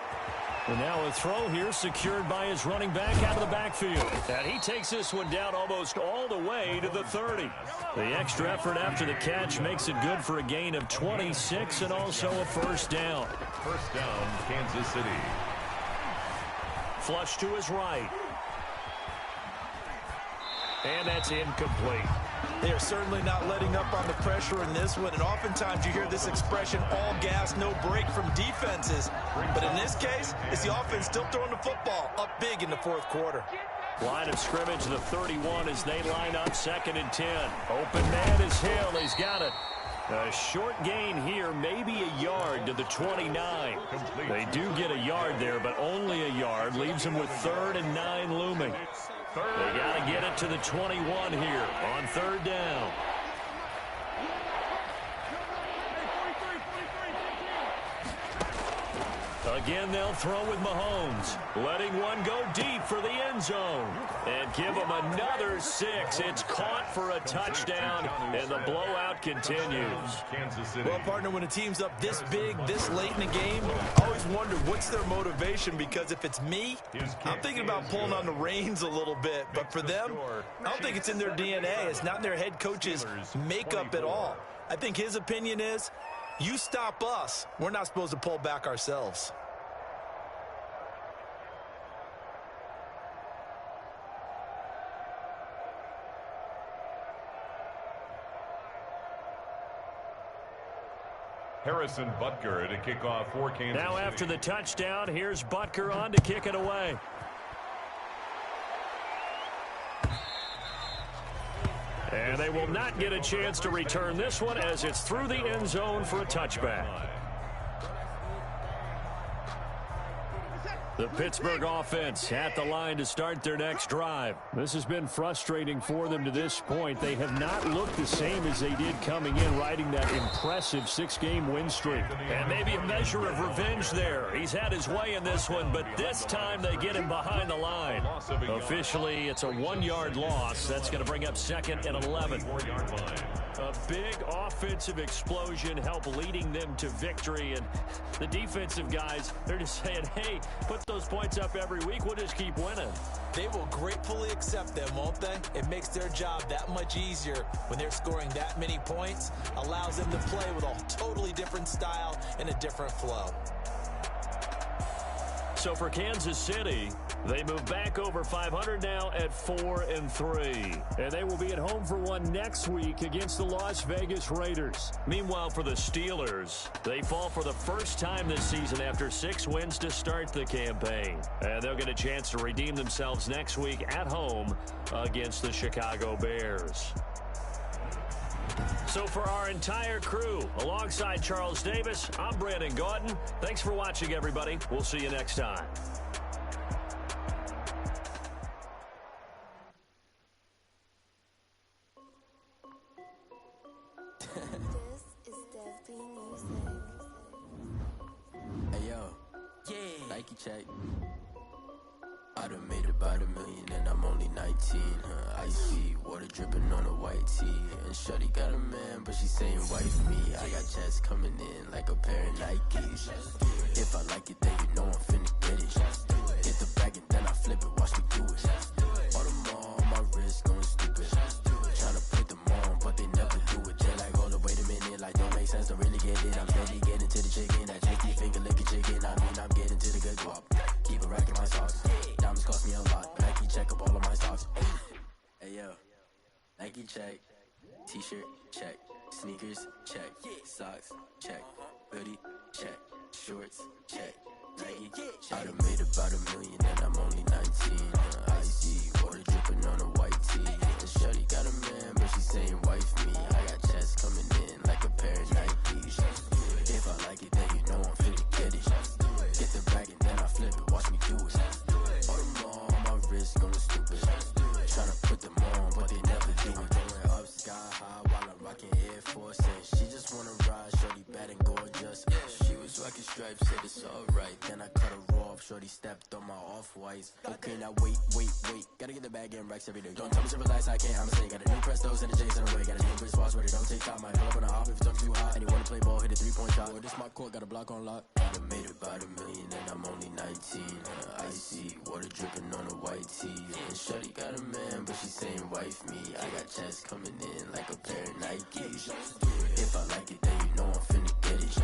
And now a throw here secured by his running back out of the backfield. And he takes this one down almost all the way to the 30. The extra effort after the catch makes it good for a gain of 26 and also a 1st down. First down, Kansas City. Flush to his right. And that's incomplete. They are certainly not letting up on the pressure in this one, and oftentimes you hear this expression, all gas, no break from defenses. But in this case, it's the offense still throwing the football up big in the fourth quarter. Line of scrimmage, the 31 as they line up 2nd and 10. Open man is Hill. He's got it. A short gain here, maybe a yard to the 29. They do get a yard there, but only a yard. Leaves them with 3rd and 9 looming. They got to get it to the 21 here on 3rd down. Again, they'll throw with Mahomes. Letting one go deep for the end zone. And give him another 6. It's caught for a touchdown, and the blowout continues. Well, partner, when a team's up this big, this late in the game, I always wonder what's their motivation, because if it's me, I'm thinking about pulling on the reins a little bit. But for them, I don't think it's in their DNA. It's not in their head coach's makeup at all. I think his opinion is, you stop us, we're not supposed to pull back ourselves. Harrison Butker to kick off for Kansas Now City. After the touchdown, here's Butker on to kick it away. And they will not get a chance to return this one as it's through the end zone for a touchback. The Pittsburgh offense at the line to start their next drive. This has been frustrating for them to this point. They have not looked the same as they did coming in, riding that impressive 6-game win streak. And maybe a measure of revenge there. He's had his way in this one, but this time they get him behind the line. Officially, it's a 1-yard loss. That's going to bring up 2nd and 11. A big offensive explosion helped leading them to victory. And the defensive guys, they're just saying, hey, put those points up every week. We'll just keep winning. They will gratefully accept them, won't they? It makes their job that much easier when they're scoring that many points. Allows them to play with a totally different style and a different flow. So for Kansas City, They move back over 500 now at 4-3. And they will be at home for one next week against the Las Vegas Raiders. Meanwhile, for the Steelers, they fall for the first time this season after 6 wins to start the campaign. And they'll get a chance to redeem themselves next week at home against the Chicago Bears. So for our entire crew, alongside Charles Davis, I'm Brandon Gaudin. Thanks for watching, everybody. We'll see you next time. Hey yo, yeah, Nike check. I done made about $1 million and I'm only 19. Icy water dripping on a white tee. And shorty got a man, but she saying wife me. I got checks coming in like a pair of Nikes. If I like it, then you know I'm finna get it. Get the bag and then I flip it, watch me do it. All them on my wrist going stupid. Tryna put them on, but they never do it. They're like, hold up, wait a minute, like don't make sense, don't really get it. I'm steady getting to the chicken, that tasty finger licking chicken. I mean, I'm getting to the good guap. Keep a rack in my socks. Diamonds cost me a lot. Nike check up all of my stocks. Hey yo, Nike check. T-shirt check. Sneakers check. Socks check. Hoodie check. Shorts check. Nike check. I done made about $1 million and I'm only 19. Icy water dripping on a white tee. And shorty got a man, but she saying wife me. I got checks coming in like a pair of Nikes. If I like it, then you know I'm finna get it. Get the bag and then I flip it, watch me do it. All them on my wrist going stupid. Tryna put them on, but they never do it. Going up sky high while I'm rocking Air Force. And she just wanna ride, shorty bad and gorgeous. She was rocking stripes, said it's alright. Then I cut her off, shorty stepped on my off-whites. Okay, now wait. Gotta get the bag and racks every day. Don't tell me to relax, I can't, I'ma say. Got a new Prestos and a J's in the way. Got a new Chris Foss where they don't take time. Might pull up on a hop if it's too hot. And he wanna play ball, hit a 3-point shot. Or this my court, got a block on lock. I done made about $1 million and I'm only 19. Icy water dripping on a white tee. And shorty got a man, but she saying wife me. I got checks coming in like a pair of Nikes. If I like it, then you know I'm finna get it.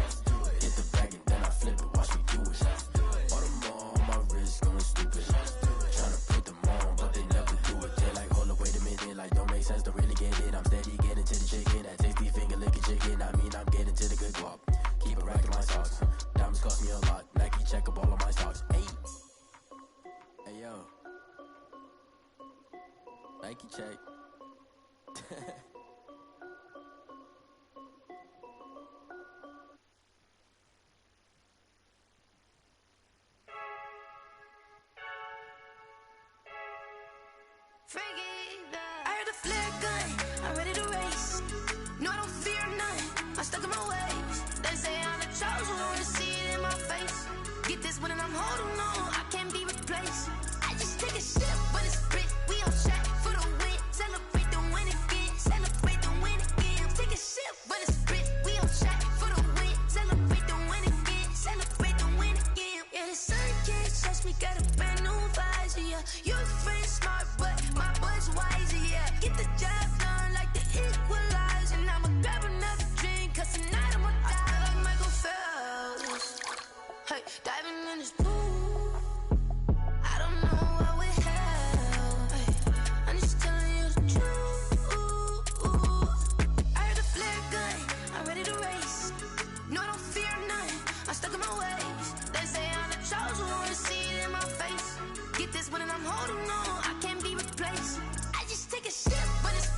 Get the bag and then I flip it, watch me do it. All them on my wrist going stupid. Tryna put them on, but they never do it. They're like, hold up, wait a minute, like don't make sense, don't really get it. I'm steady getting to the chicken, that tasty finger licking chicken. I mean, I'm getting to the good guap. Keep a rack in my socks. Diamonds cost me a lot. Nike check up all of my stocks. Hey yo, Nike check. I heard the flare gun, I'm ready to race. No, I don't fear none, I'm stuck in my ways. They say I'm the chosen one, see it in my face. Get this one and I'm holding on, I can't be replaced. I just take a sip, but it's split, we on shot for the win. Celebrate the win again, celebrate the win again. Take a sip, but it's split, we on shot for the win. Celebrate the win again, celebrate the win again. Yeah, the sun can't touch me, got a brand new visor, yeah. Your friend smart, but my boy's wiser, yeah. Get the job done like the equalizer. And I'ma grab another drink, cause tonight I'ma die like Michael Phelps. Hey, diving in this pool, I don't know what would help. Hey, I'm just telling you the truth. I heard the flare gun, I'm ready to race. No, I don't fear none, I'm stuck in my ways. They say I'm the chosen one, see it in my face. Get this one and I'm holding on, I can't be replaced. I just take a sip, but it's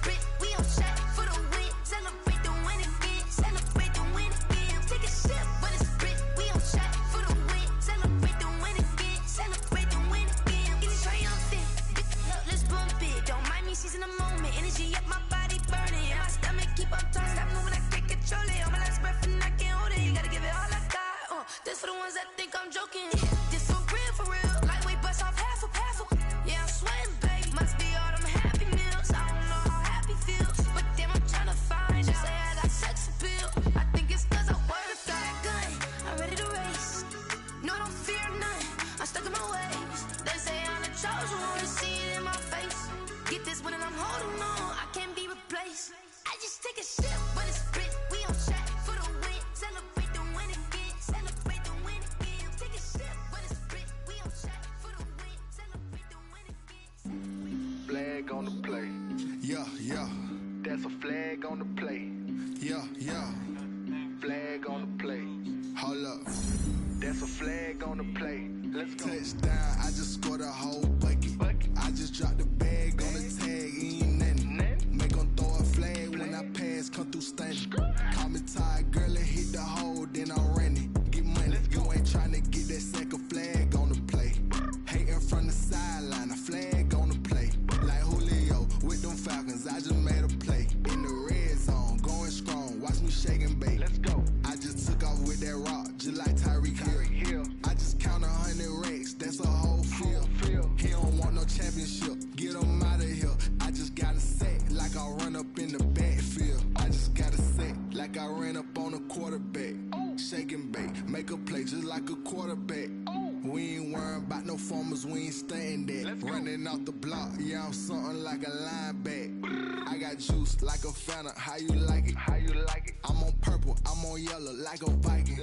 That's a flag on the play. Yeah. Flag on the play. Hold up. That's a flag on the play. Let's go. Touchdown, I just scored a whole bucket. I just dropped the bag on the tag, ain't nothing. Make 'em throw a flag when I pass, come through stunning. Call me tired, girl, and hit the hole, then I'm running. Get money, you ain't trying to get that second flag on the play. Hating from the sideline, a flag on the play. Like Julio with them Falcons, I just made a play. In the red zone, going strong, watch me shake and bake. Let's go. I just took off with that rock, just like Tyreek Hill. I just count 100 racks, that's a whole field. He don't want no championship, get him out of here. I just got a set, like I run up in the backfield. I just got a set, like I ran up on a quarterback. Shake and bake, make a play just like a quarterback. We ain't worrying about no formers, we ain't staying that. Running off the block, yeah, I'm something like a lineback. I got juice like a Fanta, how you like it? I'm on purple, I'm on yellow, like a Viking.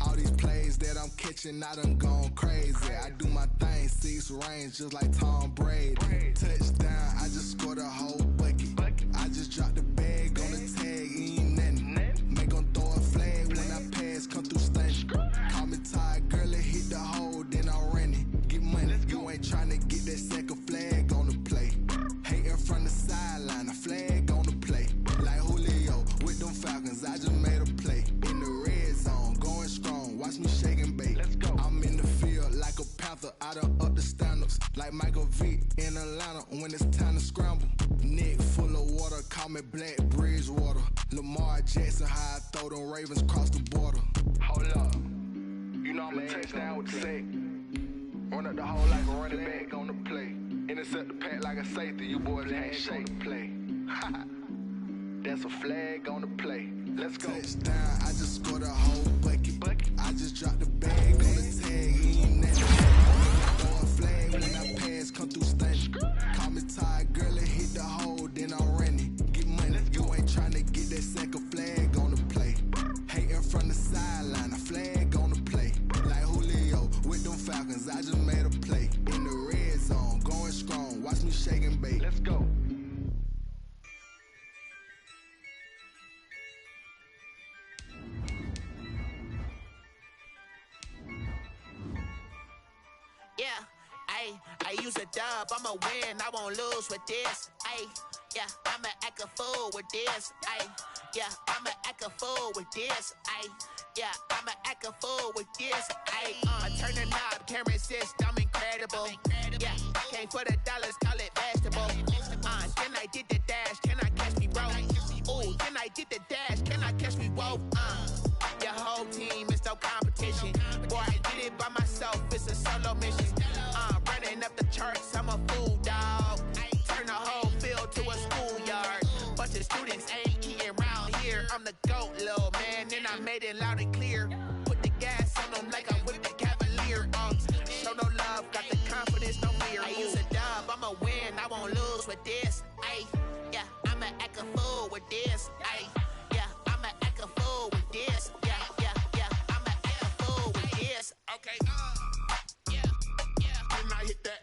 All these plays that I'm catching, I done gone crazy. I do my thing, 6 range, just like Tom Brady. Touchdown, I just scored a whole bucket. I just dropped the bag on the tag, ain't nothing. Make 'em throw a flag when I pass, come through stunning. Call me tired, girl, and hit the hole, then I'm running. Get money, you ain't trying to get that second flag on the play. Hating from the sideline, a flag on the play. Like Julio with them Falcons, I just made a play. In the red zone, going strong, watch me shake and bake. Let's go. I'm in the field like a Panther, I done up the standards. Like Michael Vick in Atlanta when it's time to scramble. Neck full of water, call me Black Bridgewater. Lamar Jackson, how I throw them Ravens cross the border. Hold up. You know I'm a touchdown with the sack. Run up the hole like a running back on the play. Intercept the pack like a safety. You boys handshake play. That's a flag on the play. Let's go. Touchdown, I just scored a whole bucket. I just dropped the bag on the tag, ain't nothing. Throw a flag when I pass, come through stunning. Call me tired, girl, and hit the hole, then I'm running. Get money, you ain't trying to get that second flag on the play. Hating from the sideline, a flag on the play. Like Julio with them Falcons, I just made a play. In the red zone, going strong, watch me shake and bake. Let's go. Yeah, I use a dub, I'ma win, I won't lose with this. Yeah, I'ma act a fool with this. Yeah, I'ma act a fool with this. Yeah, I'ma act a fool with this. I turn the knob, can't resist, I'm incredible. Yeah, came for the dollars, call it vegetable. Then I did the dash, can I catch me, bro? Ooh, then I did the dash, can I catch me, whoa? Your whole team is no competition. Boy, I did it by myself, it's a solo mission. Running up the charts, I'm a fool, dog. Turn the whole field to a schoolyard. Bunch of students ain't eating round here. I'm the GOAT, little man, and I made it loud and clear. Put the gas on them like I'm with the Cavalier. Show no love, got the confidence, no fear. I use a dub, I'ma win, I won't lose with this. Yeah, I'ma act a fool with this. Yeah, I'ma act a fool with this. Yeah, I'ma act a fool with this. Okay, yeah, when I hit that.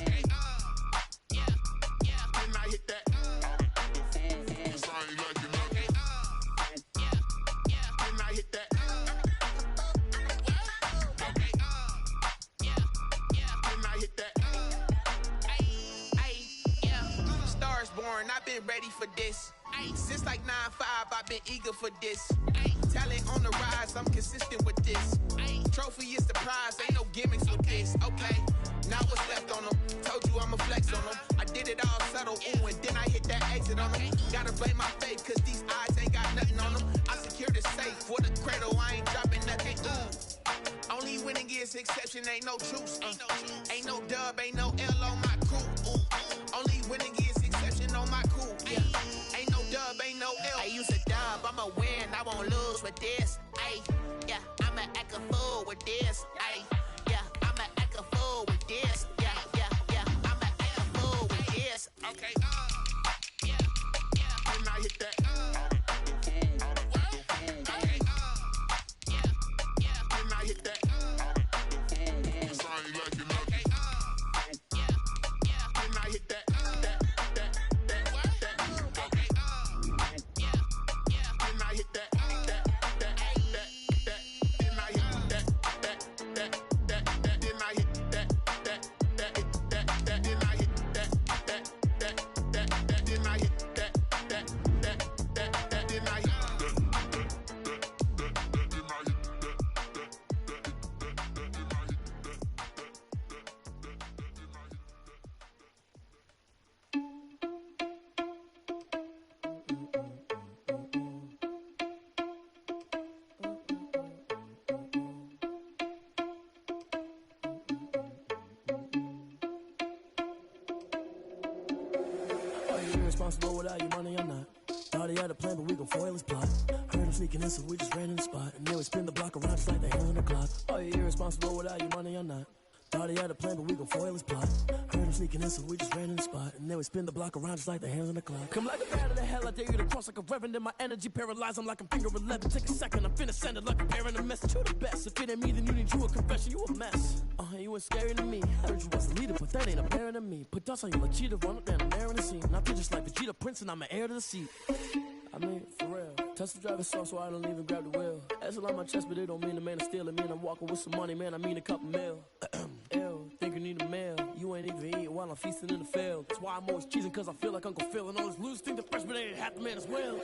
Okay, yeah, when I hit that. Sorry, like you know. Okay, yeah, when I hit that. Okay, yeah, when I hit that. Yeah, stars born, I've been ready for this. Since like 9-5, I've been eager for this. Talent on the rise, I'm consistent with this. Trophy is the prize, ain't no gimmicks with this. Okay, now what's left on them? Told you I'ma flex on them. I did it all subtle, ooh, and then I hit that exit on them. Gotta blame my faith, cause these eyes ain't got nothing on them. I secured the safe for the cradle, I ain't dropping nothing. Ooh. Only winning is exception, ain't no truce. Ain't no dub, ain't no L on my crew. Ooh. Only winning is exception on my crew. Yeah. Ain't no dub, ain't no L. I use a dub, I'ma win, I won't lose with this. Yeah, I'ma act a fool with this. Yeah, I'ma act a fool with this. Yeah, I'ma act a fool with this. Okay, yeah, when I hit that. Okay, yeah, when I hit that. Sorry, like you know. Okay, yeah, when I hit that. you irresponsible without your money or not? Thought he had a plan, but we gon' foil his plot. Heard him sneaking in, so we just ran in the spot. And then we spin the block around just like the hands on the clock. Are you irresponsible without your money or not? Thought he had a plan, but we gon' foil his plot. Heard him sneaking in, so we just ran in the spot. And then we spin the block around just like the hands on the clock. Come like a bat of the hell, I dare you to cross like a reverend. In my energy paralyzed, I'm like I'm finger 11. Take a second, I'm finna send it like a parent a message. You the best, if it ain't me, then you need you a confession. You a mess, you ain't scary to me. Heard you was a leader, but that ain't apparent to me. Put dust on you like Cheetah, run up down, I'm there in the scene. I feel just like Vegeta Prince, and I'm an heir to the seat. I mean, for real. Touch the driver's soft, so I don't even grab the wheel. That's a lot on my chest, but it don't mean the man is stealing. Mean I'm walking with some money, man, I mean a couple mil. Ew, think you need a meal. You ain't even eating while I'm feasting in the field. That's why I'm always cheesing, cause I feel like Uncle Phil. And all this loose think the freshman ain't half the man as well.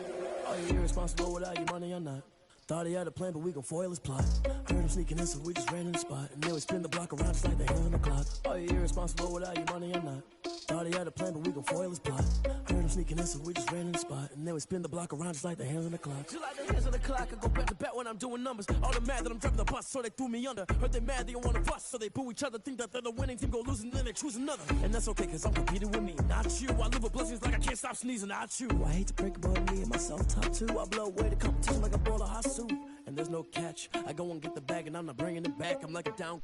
Are you irresponsible without your money or not? Thought he had a plan, but we gon' foil his plot. Heard him sneaking in, so we just ran in the spot. And then we spin the block around just like the hands on the clock. Are you irresponsible without your money or not? Thought he had a plan, but we gon' foil his plot. Heard him sneaking in, so we just ran in the spot. And then we spin the block around just like the hands on the clock. Just like the hands on the clock, I go back to back when I'm doing numbers. All the mad that I'm driving the bus, so they threw me under. Heard they mad, they don't wanna bust, so they boo each other. Think that they're the winning team, go losing, then they choose another. And that's okay, cause I'm competing with me, not you. I live with blessings like I can't stop sneezing, not you. I hate to break it, but me and myself top two. I blow away the competition like a bowl of hot soup. And there's no catch. I go and get the bag and I'm not bringing it back. I'm like a down